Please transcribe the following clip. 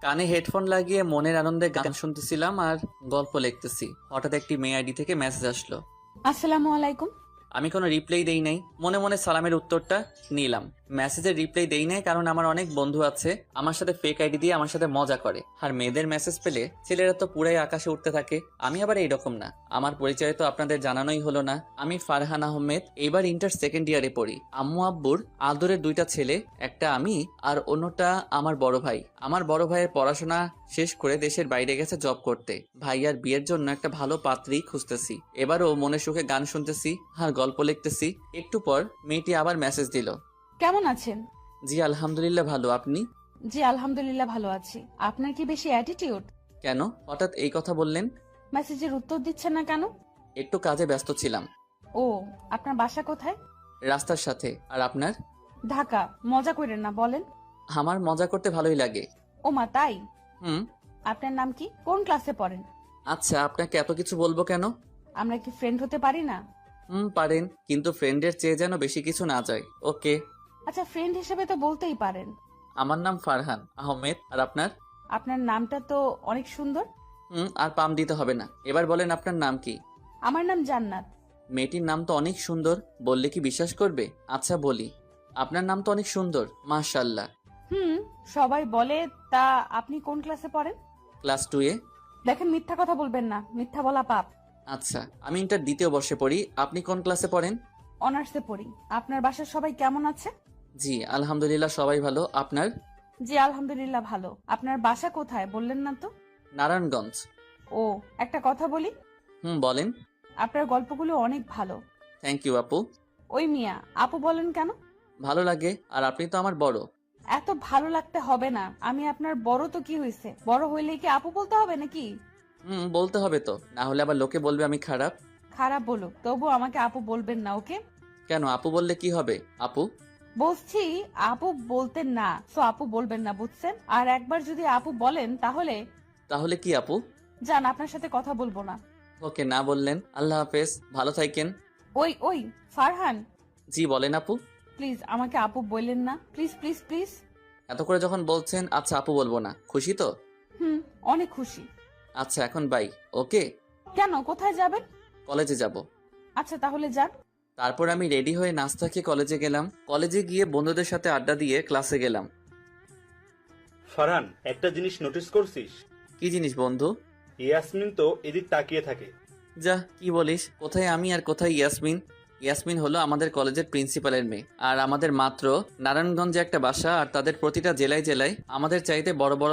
কানে হেডফোন লাগিয়ে মনের আনন্দে গান শুনতেছিলাম আর গল্প লিখতেছি। হঠাৎ একটি মেয়ে আইডি থেকে মেসেজ আসলো। আসসালামু আলাইকুম। আমি কোনো রিপ্লাই দেই নাই, মনে মনে সালামের উত্তরটা নিলাম। মেসেজের রিপ্লাই দেই নাই কারণ আমার অনেক বন্ধু আছে আমার সাথে ফেক আইডি দিয়ে আমার সাথে মজা করে, আর মেয়েদের মেসেজ পেলে ছেলেরা তো পুরাই আকাশে উঠতে থাকে। আমি আবার এইরকম না। আমার পরিচয় তো আপনাদের জানানোই হলো না। আমি ফারহান আহমেদ, এইবার ইন্টার সেকেন্ড ইয়ারে পড়ি। আম্মু আব্বুর আদরের দুইটা ছেলে, একটা আমি আর অন্যটা আমার বড় ভাই। আমার বড় ভাইয়ের পড়াশোনা শেষ করে দেশের বাইরে গেছে জব করতে। ভাইয়ার বিয়ের জন্য একটা ভালো পাত্রী খুঁজতেছি। এবারও মনে সুখে গান শুনতেছি আর গল্প লিখতেছি। একটু পর মেয়েটি আবার মেসেজ দিল। কেমন আছেন? জি আলহামদুলিল্লাহ ভালো, আপনি? জি আলহামদুলিল্লাহ ভালো আছি। আপনার কি বেশি অ্যাটিটিউড? কেন হঠাৎ এই কথা বললেন? মেসেজের উত্তর দিচ্ছেন না কেন? একটু কাজে ব্যস্ত ছিলাম। ও, আপনার বাসা কোথায়? রাস্তার সাথে। আর আপনার? ঢাকা। মজা করেন না, বলেন। আমার মজা করতে ভালোই লাগে। ও মা, তাই? হুম। আপনার নাম কি? কোন ক্লাসে পড়েন? আচ্ছা, আপনাকে এত কিছু বলবো কেন? আমরা কি ফ্রেন্ড হতে পারি না? পারেন, কিন্তু ফ্রেন্ডের চেয়ে যেন বেশি কিছু না যায়। ওকে। আচ্ছা, ফ্রেন্ড হিসেবে তো বলতেই পারেন। আমার নাম ফারহান আহমেদ, আর আপনার? আপনার নামটা তো অনেক সুন্দর। আর পাম দিতে হবে না। এবার বলেন আপনার নাম কি? আমার নাম জান্নাত। মেয়েটির নাম তো অনেক সুন্দর, বললে কি বিশ্বাস করবে? আচ্ছা বলি, আপনার নাম তো অনেক সুন্দর, মাশাআল্লাহ। হুম, সবাই বলে। তা আপনি কোন ক্লাসে পড়েন? ক্লাস 2-এ। দেখেন, মিথ্যা কথা বলবেন না, মিথ্যা বলা পাপ। আচ্ছা, আমি ইন্টার দ্বিতীয় বর্ষে পড়ি। আপনি কোন ক্লাসে পড়েন? অনার্সে পড়ি। আপনার বাসার সবাই কেমন আছে? জি আলহামদুলিল্লাহ সবাই ভালো, আপনার? জি আলহামদুলিল্লাহ ভালো। আপনার বাসা কোথায় বললেন না তো? নারায়ণগঞ্জ। ও, একটা কথা বলি। বলেন। আপনার গল্পগুলো অনেক ভালো। থ্যাংক ইউ আপু। ওই মিয়া, আপু বলেন কেন? ভালো লাগে, আর আপনি তো আমার বড়। এত ভালো লাগতে হবে না। আমি আপনার বড় তো কি হয়েছে, বড় হইলেই কি আপু বলতে হবে নাকি? বলতে হবে তো, না হলে আবার লোকে বলবে আমি খারাপ। খারাপ বলুক, তবু আমাকে আপু বলবেন না, ওকে? কেন, আপু বললে কি হবে? আপু। বলছি আপু বলতেন না, তো আপু বলবেন না, বুঝছেন? আর একবার যদি আপু বলেন তাহলে তাহলে কি আপু? যান, আপনার সাথে কথা বলবো না। ওকে, না বললেন। আল্লাহ হাফেজ, ভালো থাকেন। ওই ওই, ফারহান, জি বলেন আপু। প্লিজ আমাকে আপু বললেন না, প্লিজ প্লিজ প্লিজ। এত করে যখন বলছেন, আচ্ছা আপু বলবো না, খুশি তো? হুম, অনেক খুশি। আচ্ছা এখন বাই। ওকে। কেন, কোথায় যাবেন? কলেজে যাব। আচ্ছা তাহলে যান। তারপর আমি রেডি হয়ে নাস্তা খেয়ে কলেজে গেলাম। কলেজে গিয়ে বন্ধুদের সাথে আড্ডা দিয়ে ক্লাসে গেলাম। ফারহান, একটা জিনিস নোটিস করছিস? কি জিনিস বন্ধু? ইয়াসমিন তো এদিক তাকিয়ে থাকে। যা, কি বলিস? কোথায় আমি আর কোথায় ইয়াসমিন? ইয়াসমিন হলো আমাদের কলেজের প্রিন্সিপালের মেয়ে, আর আমাদের মাত্র নারায়ণগঞ্জে একটা বাসা, আর তাদের প্রতিটা জেলায় জেলায় আমাদের চাইতে বড় বড়